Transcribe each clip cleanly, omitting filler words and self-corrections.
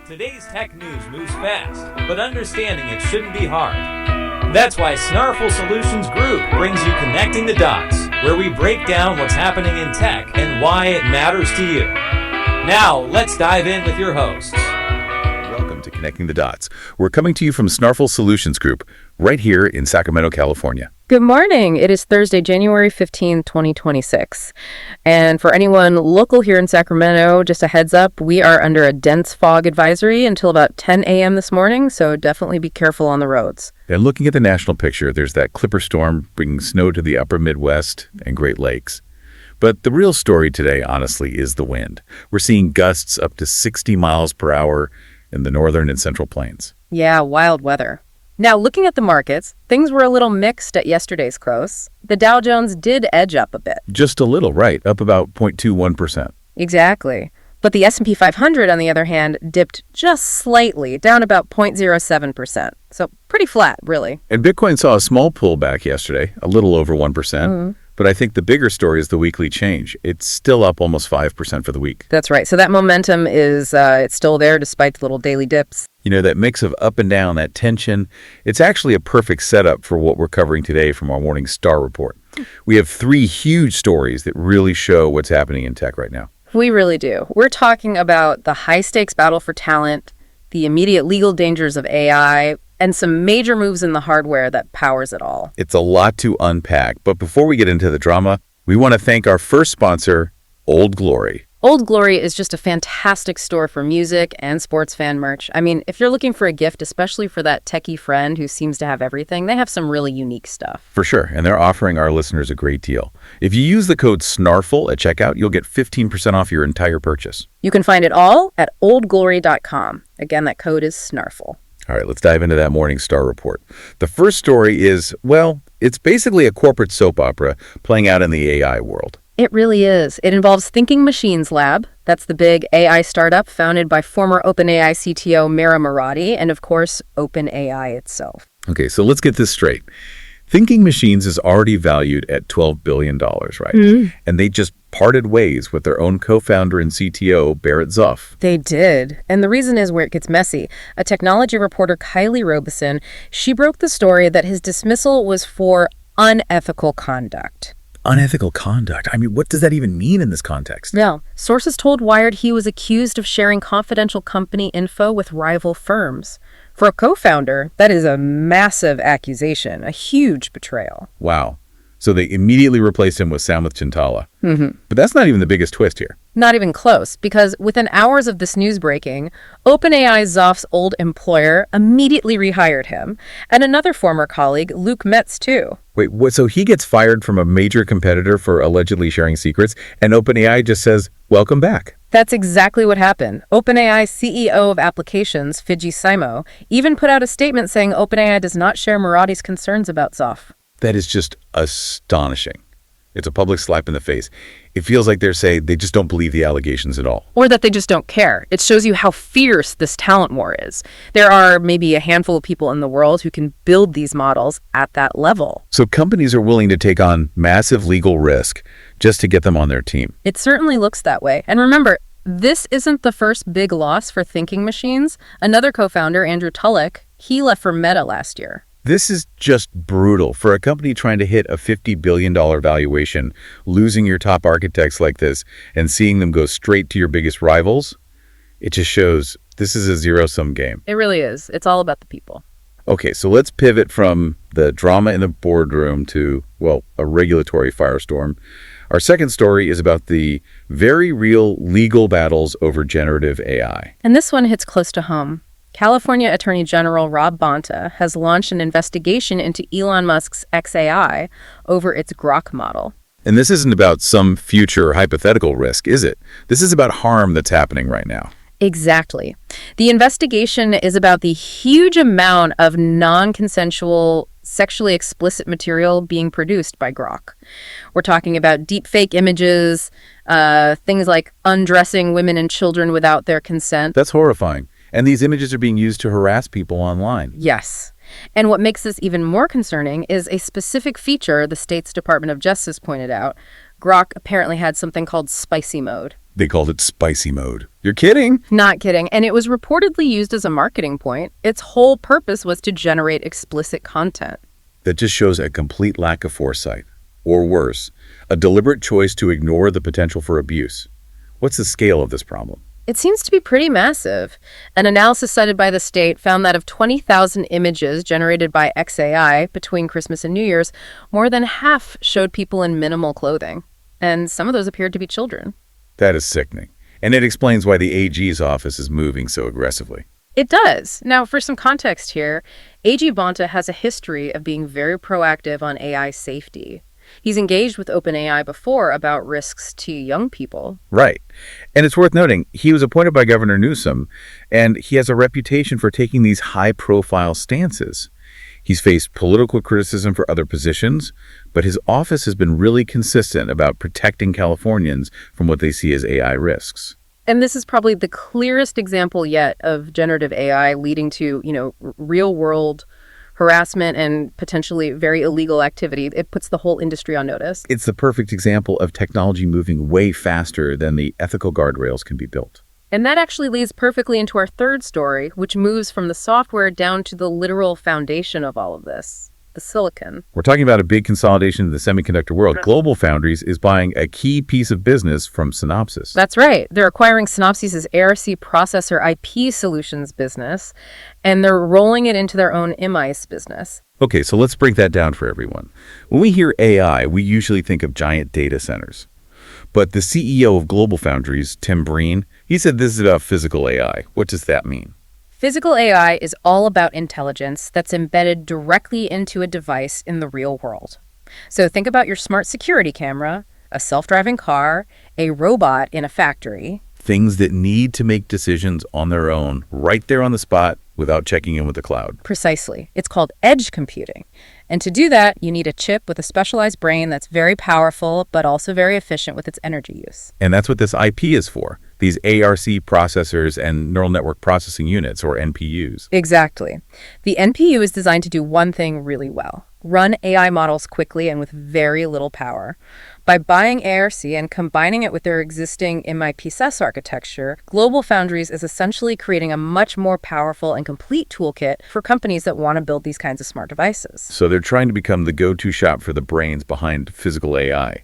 Today's tech news moves fast, but understanding it shouldn't be hard. That's why Snarful Solutions Group brings you Connecting the Dots, where we break down what's happening in tech and why it matters to you. Now, let's dive in with your hosts. Welcome to Connecting the Dots. We're coming to you from Snarful Solutions Group, right here in Sacramento, California. Good morning. It is Thursday, January 15, 2026. And for anyone local here in Sacramento, just a heads up, we are under a dense fog advisory until about 10 a.m. this morning, so definitely be careful on the roads. And looking at the national picture, there's that Clipper storm bringing snow to the upper Midwest and Great Lakes. But the real story today, honestly, is the wind. We're seeing gusts up to 60 miles per hour in the northern and central plains. Yeah, wild weather. Now, looking at the markets, things were a little mixed at yesterday's close. The Dow Jones did edge up a bit. Just a little, right, up about 0.21%. Exactly. But the S&P 500, on the other hand, dipped just slightly, down about 0.07%. So pretty flat, really. And Bitcoin saw a small pullback yesterday, a little over 1%. But I think the bigger story is the weekly change. It's still up almost 5% for the week. That's right. So that momentum is it's still there despite the little daily dips. You know, that mix of up and down, that tension, it's actually a perfect setup for what we're covering today from our morning Star Report. We have three huge stories that really show what's happening in tech right now. We really do. We're talking about the high-stakes battle for talent, the immediate legal dangers of AI, and some major moves in the hardware that powers it all. It's a lot to unpack, but before we get into the drama, we want to thank our first sponsor, Old Glory. Old Glory is just a fantastic store for music and sports fan merch. I mean, if you're looking for a gift, especially for that techie friend who seems to have everything, they have some really unique stuff. For sure, and they're offering our listeners a great deal. If you use the code SNARFUL at checkout, you'll get 15% off your entire purchase. You can find it all at oldglory.com. Again, that code is SNARFUL. All right, let's dive into that morning Star Report. The first story is, well, it's basically a corporate soap opera playing out in the AI world. It really is. It involves Thinking Machines Lab. That's the big AI startup founded by former OpenAI CTO Mira Murati and, of course, OpenAI itself. Okay, so let's get this straight. Thinking Machines is already valued at $12 billion, right? And they just parted ways with their own co-founder and CTO, Barret Zoph. They did. And the reason is where it gets messy. A technology reporter, Kylie Robeson, she broke the story that his dismissal was for unethical conduct. Unethical conduct? I mean, what does that even mean in this context? Well, sources told Wired he was accused of sharing confidential company info with rival firms. For a co-founder, that is a massive accusation, a huge betrayal. Wow. So they immediately replaced him with Samith Chintala. But that's not even the biggest twist here. Not even close, because within hours of this news breaking, OpenAI Zoph's old employer immediately rehired him, and another former colleague, Luke Metz, too. Wait, what? So he gets fired from a major competitor for allegedly sharing secrets, and OpenAI just says, welcome back. That's exactly what happened. OpenAI CEO of Applications, Fidji Simo, even put out a statement saying OpenAI does not share Murati's concerns about Zoph. That is just astonishing. It's a public slap in the face. It feels like they're saying they just don't believe the allegations at all. Or that they just don't care. It shows you how fierce this talent war is. There are maybe a handful of people in the world who can build these models at that level. So companies are willing to take on massive legal risk just to get them on their team. It certainly looks that way. And remember, this isn't the first big loss for Thinking Machines. Another co-founder, Andrew Tulloch, he left for Meta last year. This is just brutal. For a company trying to hit a $50 billion valuation, losing your top architects like this and seeing them go straight to your biggest rivals, it just shows this is a zero-sum game. It really is. It's all about the people. Okay, so let's pivot from the drama in the boardroom to, well, a regulatory firestorm. Our second story is about the very real legal battles over generative AI. And this one hits close to home. California Attorney General Rob Bonta has launched an investigation into Elon Musk's xAI over its Grok model. And this isn't about some future hypothetical risk, is it? This is about harm that's happening right now. Exactly. The investigation is about the huge amount of non-consensual, sexually explicit material being produced by Grok. We're talking about deepfake images, things like undressing women and children without their consent. That's horrifying. And these images are being used to harass people online. Yes. And what makes this even more concerning is a specific feature the state's Department of Justice pointed out. Grok apparently had something called spicy mode. They called it spicy mode. You're kidding? Not kidding. And it was reportedly used as a marketing point. Its whole purpose was to generate explicit content. That just shows a complete lack of foresight. Or worse, a deliberate choice to ignore the potential for abuse. What's the scale of this problem? It seems to be pretty massive. An analysis cited by the state found that of 20,000 images generated by XAI between Christmas and New Year's, more than half showed people in minimal clothing. And some of those appeared to be children. That is sickening. And it explains why the AG's office is moving so aggressively. It does. Now, for some context here, AG Bonta has a history of being very proactive on AI safety. He's engaged with OpenAI before about risks to young people. Right. And it's worth noting, he was appointed by Governor Newsom, and he has a reputation for taking these high-profile stances. He's faced political criticism for other positions, but his office has been really consistent about protecting Californians from what they see as AI risks. And this is probably the clearest example yet of generative AI leading to, real-world harassment and potentially very illegal activity. It puts the whole industry on notice. It's the perfect example of technology moving way faster than the ethical guardrails can be built. And that actually leads perfectly into our third story, which moves from the software down to the literal foundation of all of this, the silicon. We're talking about a big consolidation in the semiconductor world. GlobalFoundries is buying a key piece of business from Synopsys. That's right. They're acquiring Synopsys' ARC processor IP solutions business, and they're rolling it into their own MICE business. Okay, so let's break that down for everyone. When we hear AI, we usually think of giant data centers. But the CEO of GlobalFoundries, Tim Breen, he said this is about physical AI. What does that mean? Physical AI is all about intelligence that's embedded directly into a device in the real world. So think about your smart security camera, a self-driving car, a robot in a factory. Things that need to make decisions on their own, right there on the spot, without checking in with the cloud. Precisely. It's called edge computing. And to do that, you need a chip with a specialized brain that's very powerful, but also very efficient with its energy use. And that's what this IP is for, these ARC processors and neural network processing units, or NPUs. Exactly. The NPU is designed to do one thing really well: run AI models quickly and with very little power. By buying ARC and combining it with their existing MIPSS architecture, GlobalFoundries is essentially creating a much more powerful and complete toolkit for companies that want to build these kinds of smart devices. So they're trying to become the go-to shop for the brains behind physical AI.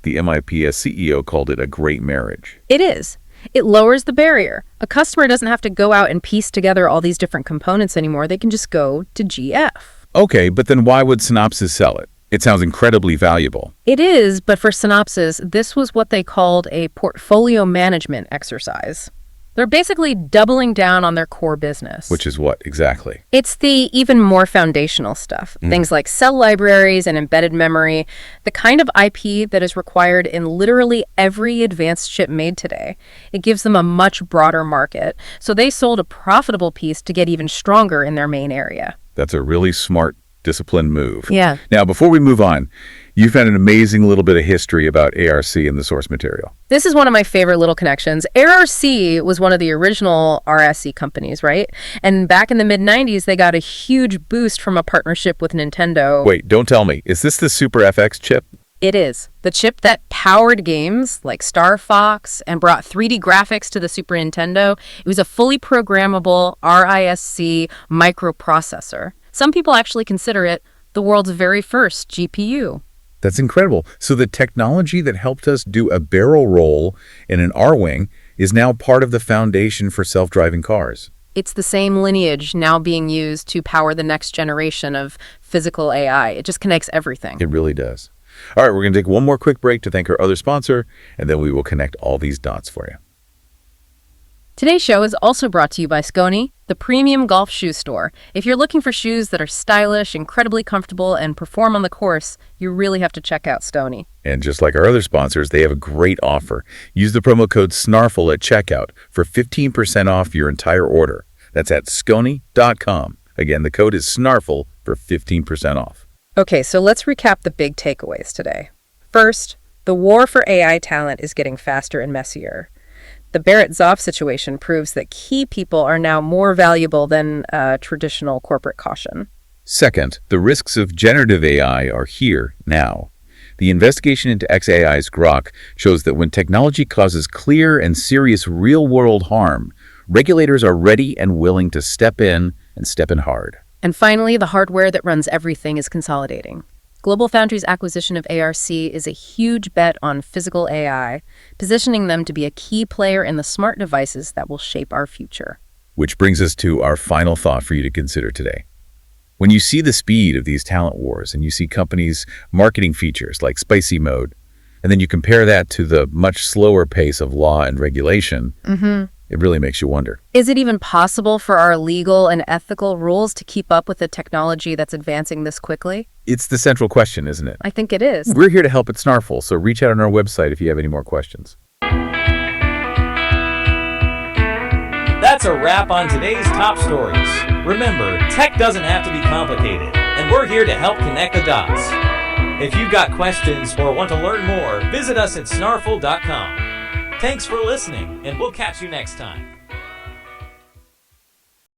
The MIPS CEO called it a great marriage. It is. It lowers the barrier. A customer doesn't have to go out and piece together all these different components anymore. They can just go to GF. Okay, but then why would Synopsys sell it? It sounds incredibly valuable. It is, but for Synopsys, this was what they called a portfolio management exercise. They're basically doubling down on their core business. Which is what, exactly? It's the even more foundational stuff. Things like cell libraries and embedded memory, the kind of IP that is required in literally every advanced chip made today. It gives them a much broader market. So they sold a profitable piece to get even stronger in their main area. That's a really smart, disciplined move. Yeah. Now, before we move on, you found an amazing little bit of history about ARC in the source material. This is one of my favorite little connections. ARC was one of the original RSC companies, right? And back in the mid-90s, they got a huge boost from a partnership with Nintendo. Wait, don't tell me. Is this the Super FX chip? It is. The chip that powered games like Star Fox and brought 3D graphics to the Super Nintendo. It was a fully programmable RISC microprocessor. Some people actually consider it the world's very first GPU. That's incredible. So the technology that helped us do a barrel roll in an R-Wing is now part of the foundation for self-driving cars. It's the same lineage now being used to power the next generation of physical AI. It just connects everything. It really does. All right, we're going to take one more quick break to thank our other sponsor, and then we will connect all these dots for you. Today's show is also brought to you by Scrutiny, the premium golf shoe store. If you're looking for shoes that are stylish, incredibly comfortable, and perform on the course, you really have to check out Scrutiny. And just like our other sponsors, they have a great offer. Use the promo code SNARFL at checkout for 15% off your entire order. That's at scrutiny.com. Again, the code is SNARFL for 15% off. Okay, so let's recap the big takeaways today. First, the war for AI talent is getting faster and messier. The Barret Zoph situation proves that key people are now more valuable than traditional corporate caution. Second, the risks of generative AI are here now. The investigation into XAI's Grok shows that when technology causes clear and serious real-world harm, regulators are ready and willing to step in and step in hard. And finally, the hardware that runs everything is consolidating. GlobalFoundries' acquisition of ARC is a huge bet on physical AI, positioning them to be a key player in the smart devices that will shape our future. Which brings us to our final thought for you to consider today. When you see the speed of these talent wars and you see companies marketing features like spicy mode, and then you compare that to the much slower pace of law and regulation, it really makes you wonder. Is it even possible for our legal and ethical rules to keep up with the technology that's advancing this quickly? It's the central question, isn't it? I think it is. We're here to help at Snarful, so reach out on our website if you have any more questions. That's a wrap on today's top stories. Remember, tech doesn't have to be complicated, and we're here to help connect the dots. If you've got questions or want to learn more, visit us at snarful.com. Thanks for listening, and we'll catch you next time.